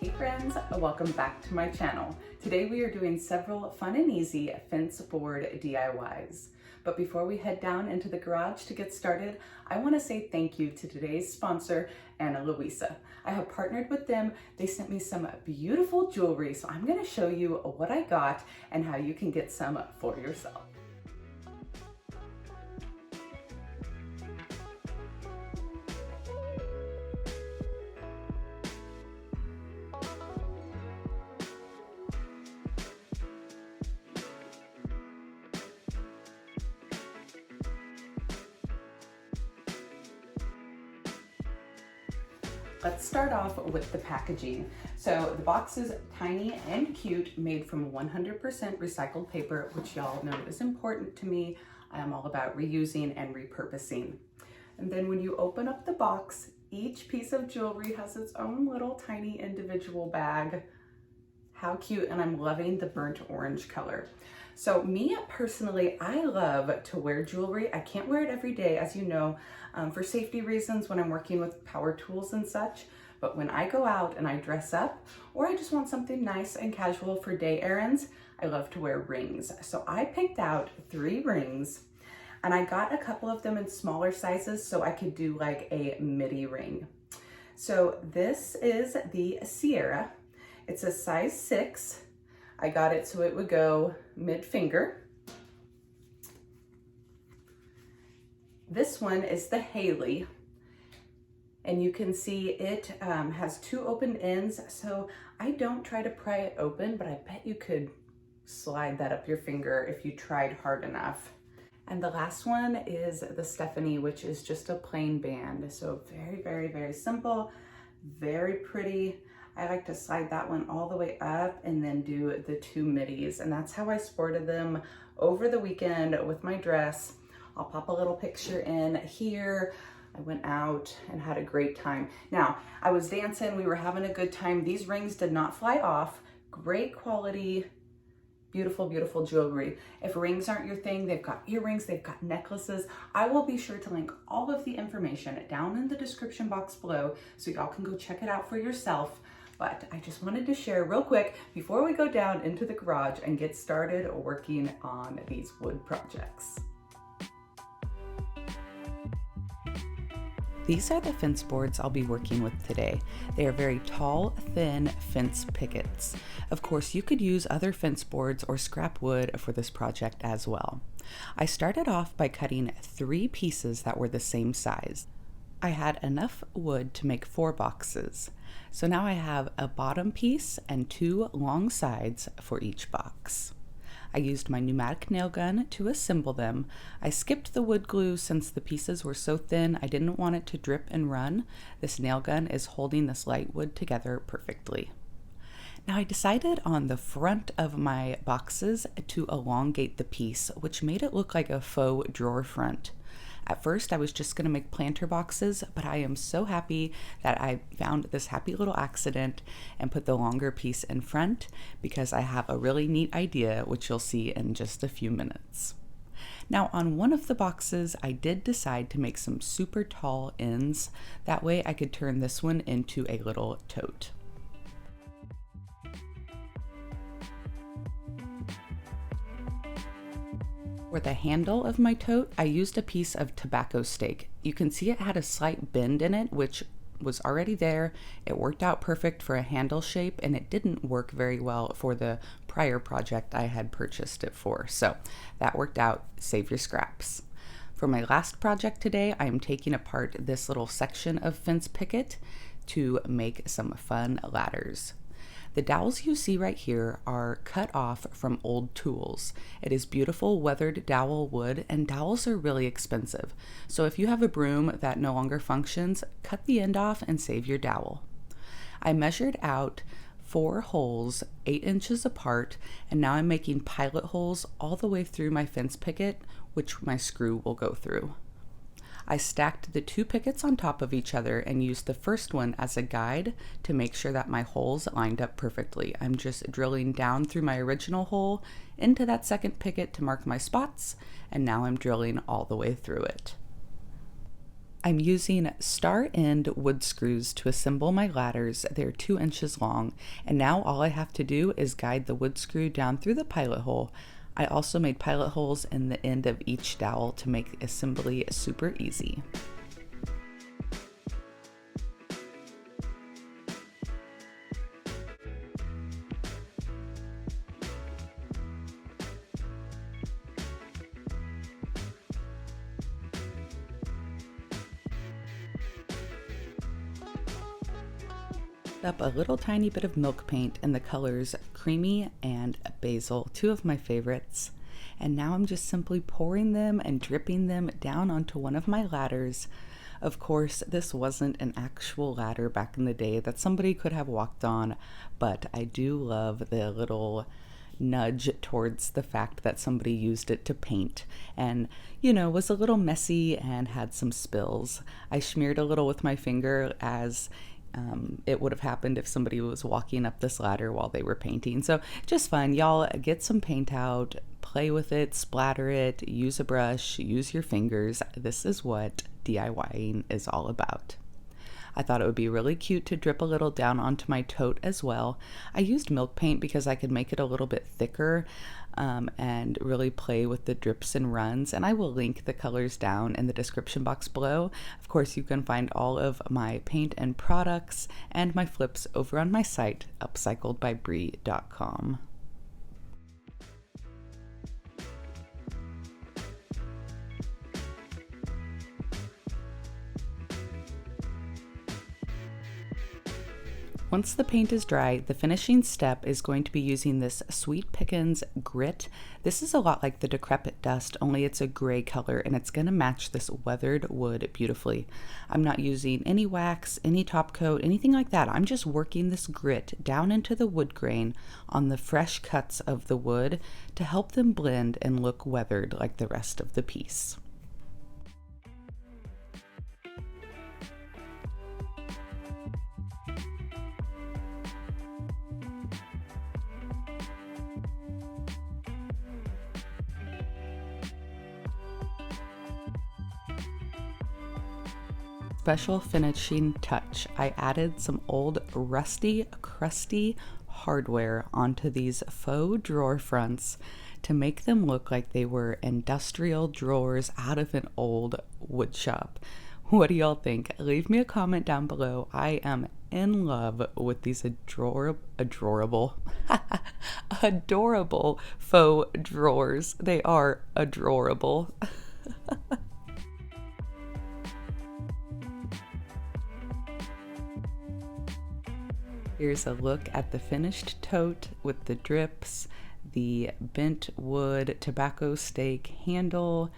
Hey friends, welcome back to my channel. Today we are doing several fun and easy fence board DIYs. But before we head down into the garage to get started, I want to say thank you to today's sponsor, Anna Luisa. I have partnered with them. They sent me some beautiful jewelry, so I'm going to show you what I got and how you can get some for yourself. Let's start off with the packaging. So the box is tiny and cute, made from 100% recycled paper, which y'all know is important to me. I am all about reusing and repurposing. And then when you open up the box, each piece of jewelry has its own little tiny individual bag. How cute, and I'm loving the burnt orange color. So me personally, I love to wear jewelry. I can't wear it every day, as you know, for safety reasons when I'm working with power tools and such. But when I go out and I dress up, or I just want something nice and casual for day errands, I love to wear rings. So I picked out 3 rings, and I got a couple of them in smaller sizes so I could do like a midi ring. So this is the Sierra. It's a size 6. I got it so it would go mid-finger. This one is the Haley, and you can see it has 2 open ends, so I don't try to pry it open, but I bet you could slide that up your finger if you tried hard enough. And the last one is the Stephanie, which is just a plain band. So very, very, very simple, very pretty. I like to slide that one all the way up and then do the 2 middies. And that's how I sported them over the weekend with my dress. I'll pop a little picture in here. I went out and had a great time. Now, I was dancing, we were having a good time. These rings did not fly off. Great quality, beautiful, beautiful jewelry. If rings aren't your thing, they've got earrings, they've got necklaces. I will be sure to link all of the information down in the description box below so y'all can go check it out for yourself. But I just wanted to share real quick before we go down into the garage and get started working on these wood projects. These are the fence boards I'll be working with today. They are very tall, thin fence pickets. Of course, you could use other fence boards or scrap wood for this project as well. I started off by cutting 3 pieces that were the same size. I had enough wood to make 4 boxes. So now I have a bottom piece and 2 long sides for each box. I used my pneumatic nail gun to assemble them. I skipped the wood glue since the pieces were so thin I didn't want it to drip and run. This nail gun is holding this light wood together perfectly. Now I decided on the front of my boxes to elongate the piece, which made it look like a faux drawer front. At first, I was just going to make planter boxes, but I am so happy that I found this happy little accident and put the longer piece in front because I have a really neat idea, which you'll see in just a few minutes. Now, on one of the boxes, I did decide to make some super tall ends. That way I could turn this one into a little tote. For the handle of my tote, I used a piece of tobacco stake. You can see it had a slight bend in it, which was already there. It worked out perfect for a handle shape, and it didn't work very well for the prior project I had purchased it for. So that worked out. Save your scraps. For my last project today, I am taking apart this little section of fence picket to make some fun ladders. The dowels you see right here are cut off from old tools. It is beautiful weathered dowel wood, and dowels are really expensive. So if you have a broom that no longer functions, cut the end off and save your dowel. I measured out 4 holes 8 inches apart, and now I'm making pilot holes all the way through my fence picket, which my screw will go through. I stacked the 2 pickets on top of each other and used the first one as a guide to make sure that my holes lined up perfectly. I'm just drilling down through my original hole into that second picket to mark my spots, and now I'm drilling all the way through it. I'm using star end wood screws to assemble my ladders. They're 2 inches long, and now all I have to do is guide the wood screw down through the pilot hole. I also made pilot holes in the end of each dowel to make assembly super easy. Up a little tiny bit of milk paint in the colors Creamy and Basil, 2 of my favorites. And now I'm just simply pouring them and dripping them down onto one of my ladders. Of course, this wasn't an actual ladder back in the day that somebody could have walked on, but I do love the little nudge towards the fact that somebody used it to paint and, was a little messy and had some spills. I smeared a little with my finger as it would have happened if somebody was walking up this ladder while they were painting. So just fun. Y'all get some paint out, play with it, splatter it, use a brush, use your fingers. This is what DIYing is all about. I thought it would be really cute to drip a little down onto my tote as well. I used milk paint because I could make it a little bit thicker and really play with the drips and runs, and I will link the colors down in the description box below. Of course, you can find all of my paint and products and my flips over on my site, upcycledbybri.com. Once the paint is dry, the finishing step is going to be using this Sweet Pickins grit. This is a lot like the Decrepit Dust, only it's a gray color, and it's going to match this weathered wood beautifully. I'm not using any wax, any top coat, anything like that. I'm just working this grit down into the wood grain on the fresh cuts of the wood to help them blend and look weathered like the rest of the piece. Special finishing touch. I added some old rusty, crusty hardware onto these faux drawer fronts to make them look like they were industrial drawers out of an old wood shop. What do y'all think? Leave me a comment down below. I am in love with these adorable faux drawers. They are adorable. Here's a look at the finished tote with the drips, the bent wood tobacco stake handle.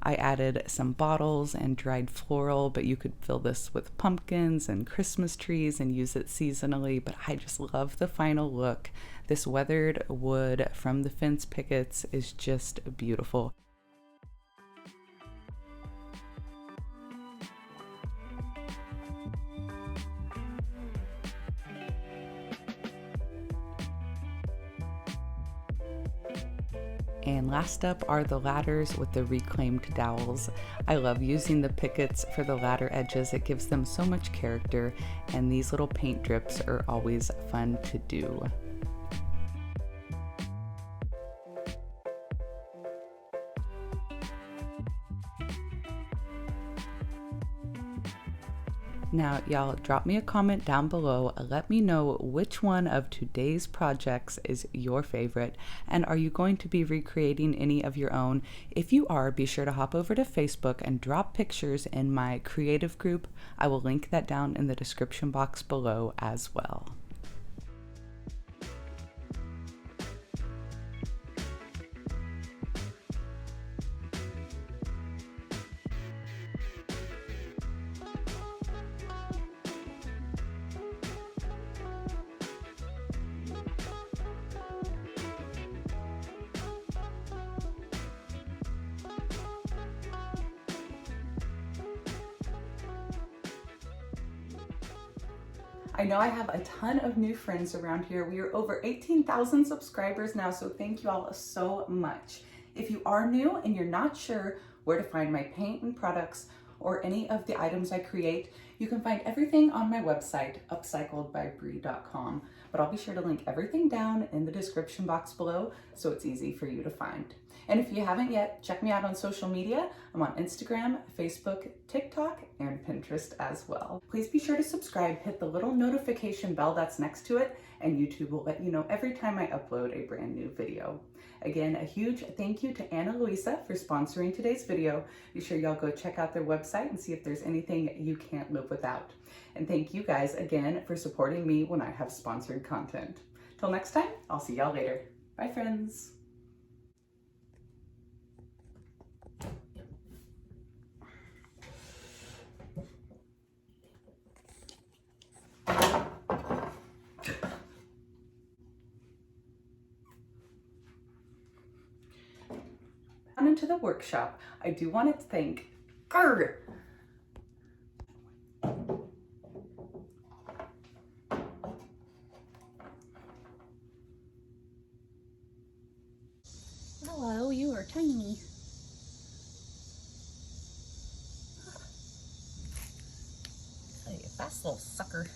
I added some bottles and dried floral, but you could fill this with pumpkins and Christmas trees and use it seasonally, but I just love the final look. This weathered wood from the fence pickets is just beautiful. And last up are the ladders with the reclaimed dowels. I love using the pickets for the ladder edges. It gives them so much character, and these little paint drips are always fun to do. Now, y'all, drop me a comment down below. Let me know which one of today's projects is your favorite, and are you going to be recreating any of your own? If you are, be sure to hop over to Facebook and drop pictures in my creative group. I will link that down in the description box below as well. I know I have a ton of new friends around here. We are over 18,000 subscribers now, so thank you all so much. If you are new and you're not sure where to find my paint and products, or any of the items I create, you can find everything on my website, upcycledbybri.com, but I'll be sure to link everything down in the description box below so it's easy for you to find. And if you haven't yet, check me out on social media. I'm on Instagram, Facebook, TikTok, and Pinterest as well. Please be sure to subscribe, hit the little notification bell that's next to it, and YouTube will let you know every time I upload a brand new video. Again, a huge thank you to Anna Luisa for sponsoring today's video. Be sure y'all go check out their website and see if there's anything you can't live without. And thank you guys again for supporting me when I have sponsored content. Till next time, I'll see y'all later. Bye, friends. Into the workshop, I do want to thank Hello, you are tiny. Oh, you fast little sucker.